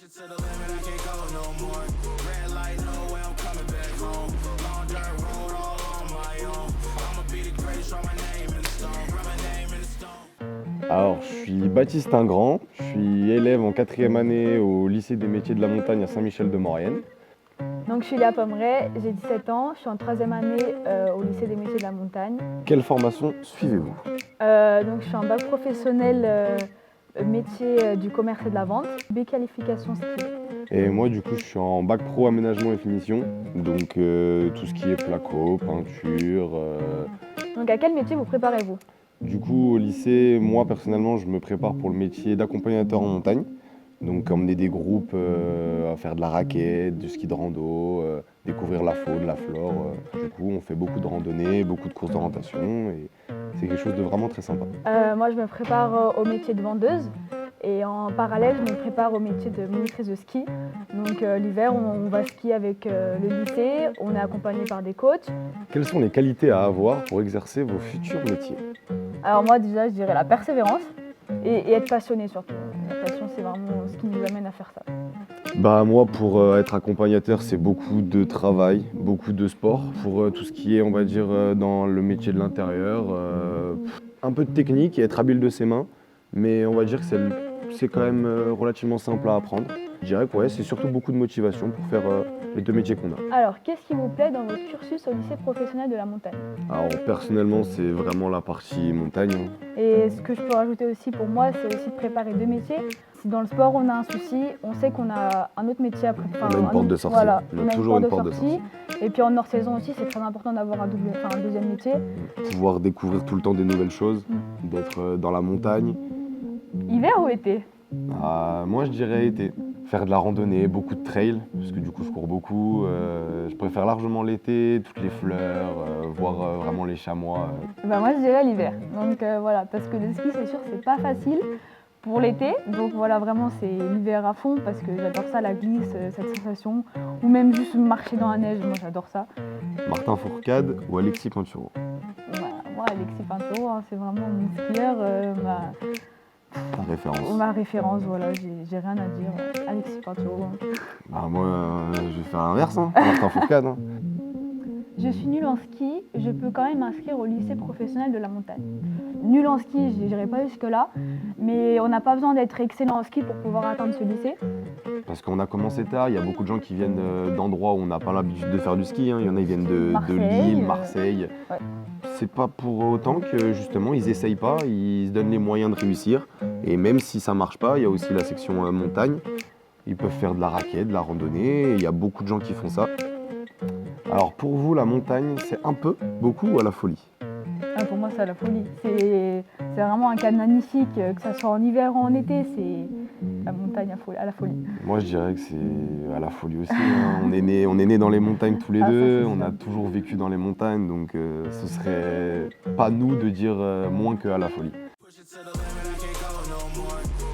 it to the limit, I can't go no more. Red light, no way, I'm coming back home. Long dirt road, all on my own. I'ma be the greatest, write my name in the stone. Write my name in the stone. Alors, je suis Baptiste Ingrand, je suis élève en 4e année au lycée des métiers de la montagne à Saint-Michel-de-Maurienne. Donc je suis Léa Pommeret, j'ai 17 ans, je suis en 3e année au lycée des métiers de la montagne. Quelle formation suivez-vous? Donc je suis en bac professionnel métier du commerce et de la vente, B-qualification ski. Et moi, du coup, je suis en bac pro aménagement et finition, donc tout ce qui est placo, peinture. Donc à quel métier vous préparez-vous? Du coup, au lycée, moi personnellement, je me prépare pour le métier d'accompagnateur en montagne. Donc emmener des groupes à faire de la raquette, du ski de rando, découvrir la faune, la flore. Du coup, on fait beaucoup de randonnées, beaucoup de courses d'orientation et c'est quelque chose de vraiment très sympa. Moi je me prépare au métier de vendeuse et en parallèle je me prépare au métier de monitrice de ski. Donc l'hiver on va skier avec le lycée, on est accompagné par des coachs. Quelles sont les qualités à avoir pour exercer vos futurs métiers? Alors moi déjà je dirais la persévérance et être passionné surtout. La passion c'est vraiment ce qui nous amène à faire ça. Bah moi pour être accompagnateur c'est beaucoup de travail, beaucoup de sport. Pour tout ce qui est on va dire dans le métier de l'intérieur, un peu de technique et être habile de ses mains, mais on va dire que c'est quand même relativement simple à apprendre. Je dirais que ouais, c'est surtout beaucoup de motivation pour faire les deux métiers qu'on a. Alors qu'est-ce qui vous plaît dans votre cursus au lycée professionnel de la montagne? Alors personnellement c'est vraiment la partie montagne. Et ce que je peux rajouter aussi pour moi, c'est aussi de préparer deux métiers. Si dans le sport on a un souci, on sait qu'on a un autre métier à préparer. On a une porte de sortie. Voilà, on a toujours une porte de sortie. Et puis en hors-saison aussi, c'est très important d'avoir un deuxième métier. Pouvoir découvrir tout le temps des nouvelles choses, d'être dans la montagne. Hiver ou été? Moi je dirais été. Faire de la randonnée, beaucoup de trail, parce que du coup je cours beaucoup. Je préfère largement l'été, toutes les fleurs, voir vraiment les chamois. Moi je dirais l'hiver. Donc voilà, parce que le ski c'est sûr c'est pas facile pour l'été. Donc voilà, vraiment c'est l'hiver à fond parce que j'adore ça, la glisse, cette sensation. Ou même juste marcher dans la neige, moi j'adore ça. Martin Fourcade ou Alexis Pinturo? Moi Alexis Pinturo, hein, c'est vraiment mon skieur, ma référence, voilà, j'ai rien à dire. Alexis Pinturo. Moi, je vais faire l'inverse, hein. Martin Fourcade. Hein. Je suis nulle en ski, je peux quand même m'inscrire au lycée professionnel de la montagne. Nulle en ski, je n'irai pas jusque-là, mais on n'a pas besoin d'être excellent en ski pour pouvoir atteindre ce lycée. Parce qu'on a commencé tard, il y a beaucoup de gens qui viennent d'endroits où on n'a pas l'habitude de faire du ski. Hein. Il y en a qui viennent de Lille, Marseille. Ouais. C'est pas pour autant que justement ils essayent pas, ils se donnent les moyens de réussir. Et même si ça marche pas, il y a aussi la section montagne. Ils peuvent faire de la raquette, de la randonnée, il y a beaucoup de gens qui font ça. Alors pour vous, la montagne, c'est un peu, beaucoup ou à la folie? Pour moi, c'est à la folie. C'est vraiment un cadre magnifique, que ce soit en hiver ou en été, c'est la montagne à la folie. Moi, je dirais que c'est à la folie aussi. Hein. On est né dans les montagnes tous les deux, on a toujours vécu dans les montagnes, donc ce serait pas nous de dire moins qu'à la folie. Push it to the limit, I can't go no more.